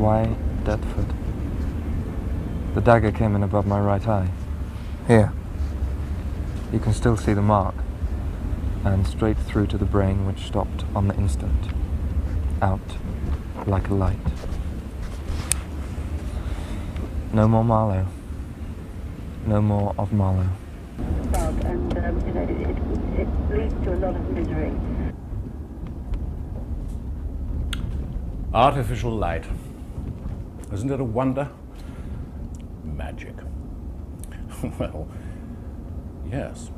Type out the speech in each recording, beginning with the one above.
Why Deptford? The dagger came in above my right eye. Here. You can still see the mark. And straight through to the brain, which stopped on the instant. Out like a light. No more Marlowe. No more of Marlowe. And it leads to a lot of misery. Artificial light. Isn't it a wonder? Magic. Well, yes.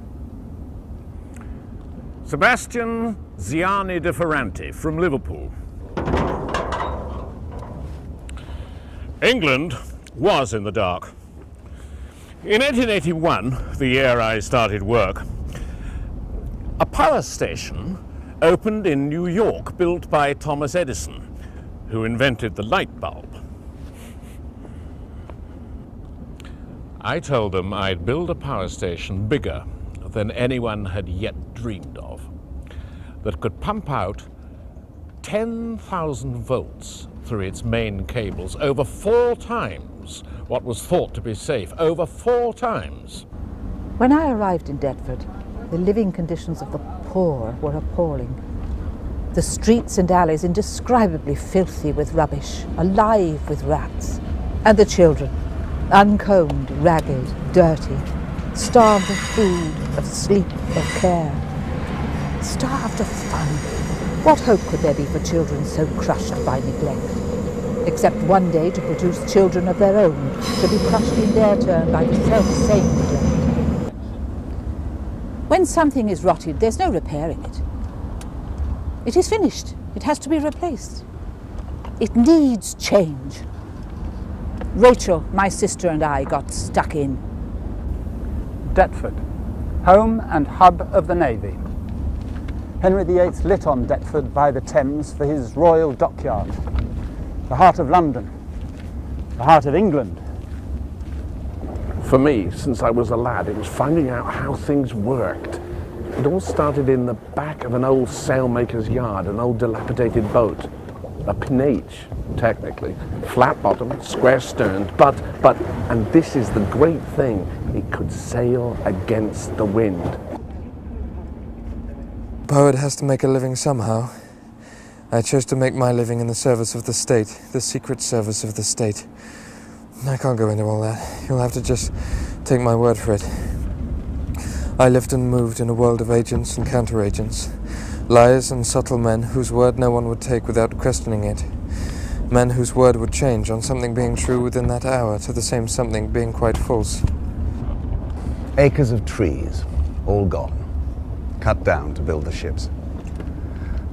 Sebastian Ziani de Ferranti from Liverpool. England was in the dark. In 1881, the year I started work, a power station opened in New York, built by Thomas Edison, who invented the light bulb. I told them I'd build a power station bigger than anyone had yet dreamed of, that could pump out 10,000 volts through its main cables, over 4 times what was thought to be safe, over 4 times. When I arrived in Deptford, the living conditions of the poor were appalling. The streets and alleys indescribably filthy with rubbish, alive with rats. And the children, uncombed, ragged, dirty, starved of food, of sleep, of care. Starved of fun. What hope could there be for children so crushed by neglect? Except one day to produce children of their own, to be crushed in their turn by the self-same neglect. When something is rotted, there's no repairing it. It is finished. It has to be replaced. It needs change. Rachel, my sister, and I got stuck in. Deptford, home and hub of the Navy. Henry VIII lit on Deptford by the Thames for his royal dockyard. The heart of London, the heart of England. For me, since I was a lad, it was finding out how things worked. It all started in the back of an old sailmaker's yard, an old dilapidated boat. A pinnace, technically. Flat-bottomed, square-sterned, but, and this is the great thing, it could sail against the wind. Poet has to make a living somehow. I chose to make my living in the service of the state, the secret service of the state. I can't go into all that. You'll have to just take my word for it. I lived and moved in a world of agents and counter-agents, liars and subtle men whose word no one would take without questioning it, men whose word would change on something being true within that hour to the same something being quite false. Acres of trees, all gone, cut down to build the ships.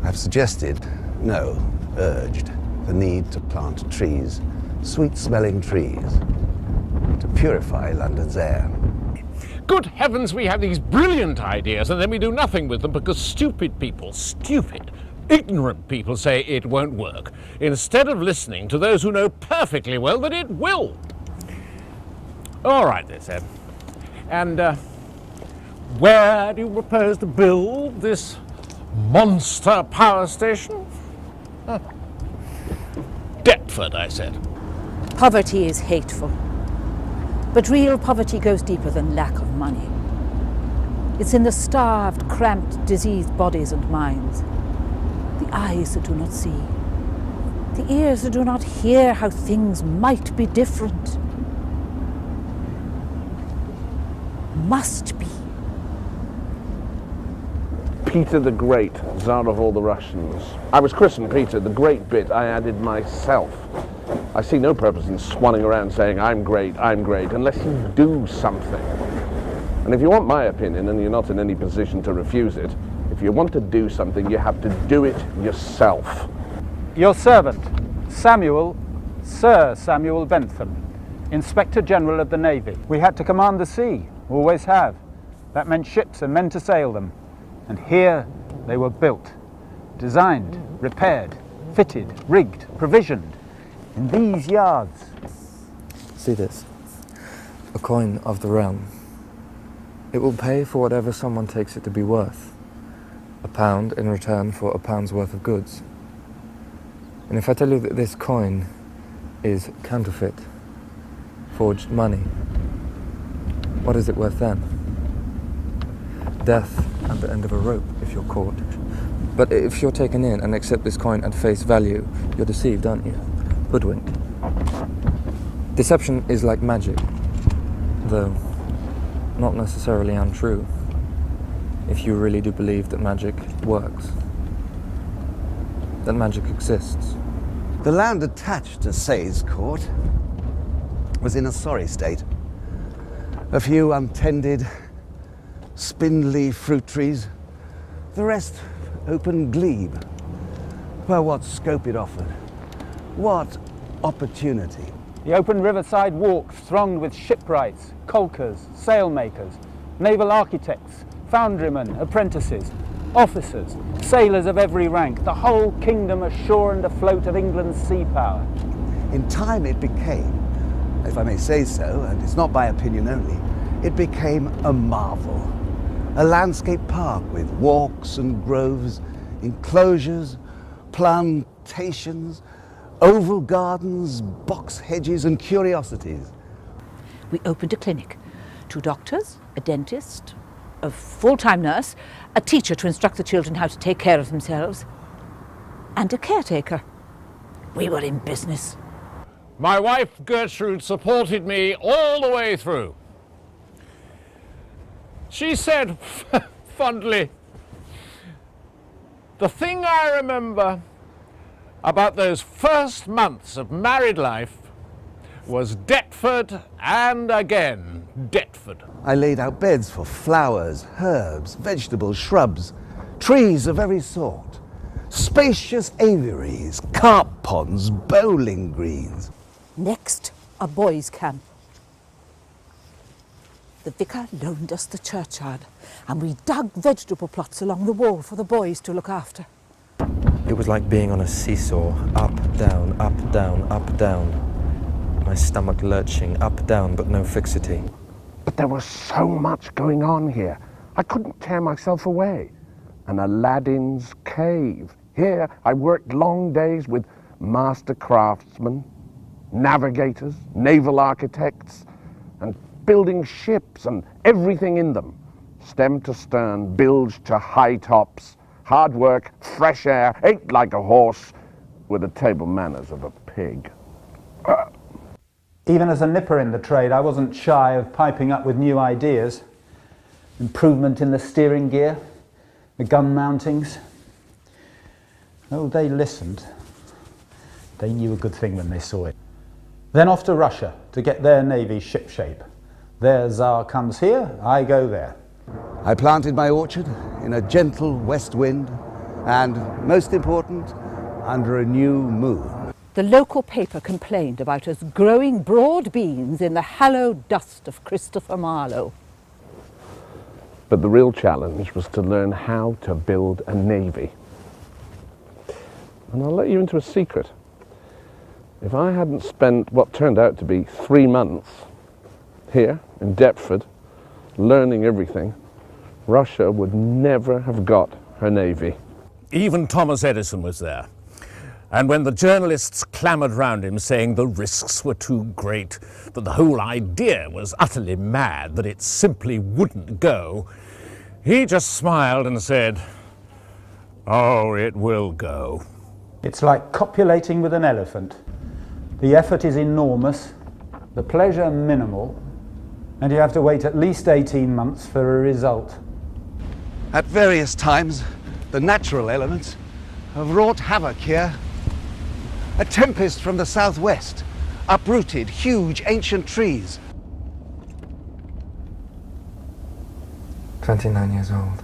I've suggested, no, urged, the need to plant trees, sweet-smelling trees, to purify London's air. Good heavens, we have these brilliant ideas and then we do nothing with them because stupid people, ignorant people say it won't work, instead of listening to those who know perfectly well that it will. All right, they said. And where do you propose to build this monster power station? Deptford, I said. Poverty is hateful. But real poverty goes deeper than lack of money. It's in the starved, cramped, diseased bodies and minds. The eyes that do not see. The ears that do not hear how things might be different. Must be. Peter the Great, Tsar of all the Russians. I was christened Peter. The great bit I added myself. I see no purpose in swanning around saying I'm great, unless you do something. And if you want my opinion, and you're not in any position to refuse it, if you want to do something, you have to do it yourself. Your servant, Sir Samuel Bentham, Inspector General of the Navy. We had to command the sea, always have. That meant ships and men to sail them. And here they were built, designed, repaired, fitted, rigged, provisioned, in these yards. See this? A coin of the realm. It will pay for whatever someone takes it to be worth. £1 in return for £1's worth of goods. And if I tell you that this coin is counterfeit, forged money, what is it worth then? Death at the end of a rope if you're caught. But if you're taken in and accept this coin at face value, you're deceived, aren't you? Hoodwinked. Deception is like magic, though not necessarily untrue, if you really do believe that magic works, that magic exists. The land attached to Sayes Court was in a sorry state. A few untended, spindly fruit trees, the rest open glebe. Well, what scope it offered, what opportunity. The open riverside walks thronged with shipwrights, caulkers, sailmakers, naval architects, foundrymen, apprentices, officers, sailors of every rank, the whole kingdom ashore and afloat of England's sea power. In time it became, if I may say so, and it's not by opinion only, it became a marvel. A landscape park with walks and groves, enclosures, plantations, oval gardens, box hedges and curiosities. We opened a clinic. 2 doctors, a dentist, a full-time nurse, a teacher to instruct the children how to take care of themselves, and a caretaker. We were in business. My wife Gertrude supported me all the way through. She said fondly, "The thing I remember about those first months of married life was Deptford and again Deptford." I laid out beds for flowers, herbs, vegetables, shrubs, trees of every sort, spacious aviaries, carp ponds, bowling greens. Next, a boys' camp. The vicar loaned us the churchyard, and we dug vegetable plots along the wall for the boys to look after. It was like being on a seesaw, up, down, up, down, up, down. My stomach lurching, up, down, but no fixity. But there was so much going on here. I couldn't tear myself away. An Aladdin's cave. Here I worked long days with master craftsmen, navigators, naval architects, and building ships and everything in them. Stem to stern, bilge to high tops. Hard work, fresh air, ate like a horse, with the table manners of a pig. Even as a nipper in the trade, I wasn't shy of piping up with new ideas. Improvement in the steering gear, the gun mountings. Oh, they listened. They knew a good thing when they saw it. Then off to Russia to get their navy shipshape. Their Tsar comes here, I go there. I planted my orchard in a gentle west wind and, most important, under a new moon. The local paper complained about us growing broad beans in the hallowed dust of Christopher Marlowe. But the real challenge was to learn how to build a navy. And I'll let you into a secret. If I hadn't spent what turned out to be 3 months here in Deptford, learning everything, Russia would never have got her navy. Even Thomas Edison was there. And when the journalists clamoured round him saying the risks were too great, that the whole idea was utterly mad, that it simply wouldn't go, he just smiled and said, "Oh, it will go." It's like copulating with an elephant. The effort is enormous, the pleasure minimal, and you have to wait at least 18 months for a result. At various times, the natural elements have wrought havoc here. A tempest from the southwest uprooted huge ancient trees. 29 years old.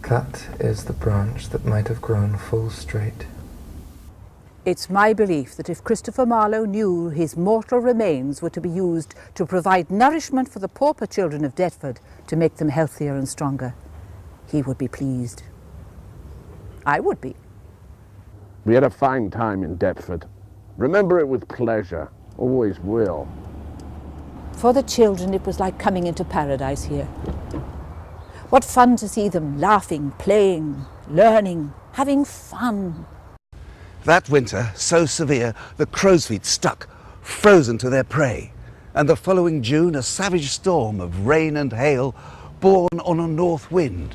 Cut is the branch that might have grown full straight. It's my belief that if Christopher Marlowe knew his mortal remains were to be used to provide nourishment for the pauper children of Deptford to make them healthier and stronger, he would be pleased. I would be. We had a fine time in Deptford. Remember it with pleasure. Always will. For the children, it was like coming into paradise here. What fun to see them laughing, playing, learning, having fun. That winter, so severe, the crow's feet stuck, frozen to their prey. And the following June, a savage storm of rain and hail, born on a north wind.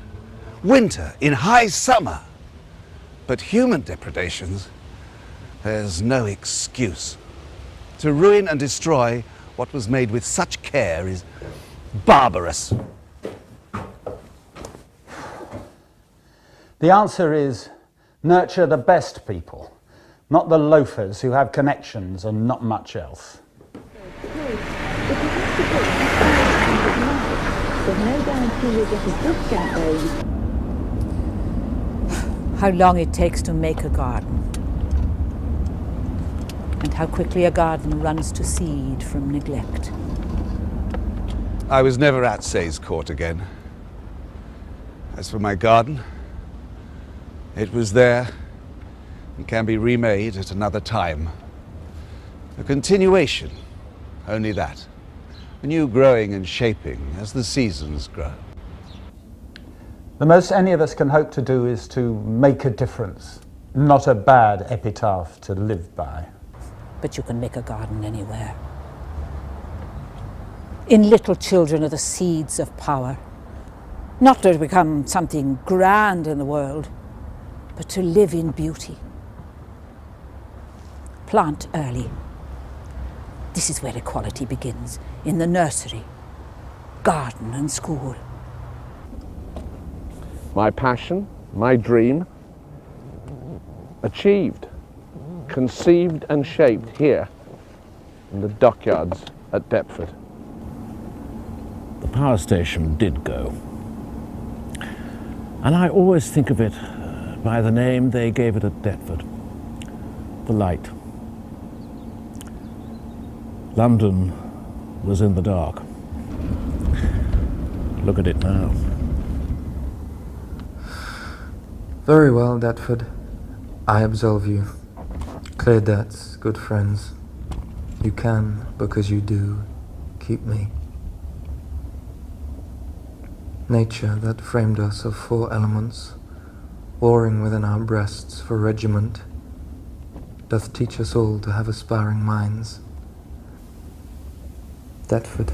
Winter in high summer. But human depredations, there's no excuse. To ruin and destroy what was made with such care is barbarous. The answer is nurture the best people, not the loafers who have connections and not much else. There's no guarantee you'll get a discount though. How long it takes to make a garden, and how quickly a garden runs to seed from neglect. I was never at Sayes Court again. As for my garden, it was there and can be remade at another time. A continuation, only that. A new growing and shaping as the seasons grow. The most any of us can hope to do is to make a difference, not a bad epitaph to live by. But you can make a garden anywhere. In little children are the seeds of power, not to become something grand in the world, but to live in beauty. Plant early. This is where equality begins, in the nursery, garden and school. My passion, my dream, achieved, conceived and shaped here in the dockyards at Deptford. The power station did go. And I always think of it by the name they gave it at Deptford, the Light. London was in the dark. Look at it now. Very well, Deptford. I absolve you. Clear debts, good friends. You can, because you do, keep me. Nature that framed us of four elements, warring within our breasts for regiment, doth teach us all to have aspiring minds. Deptford.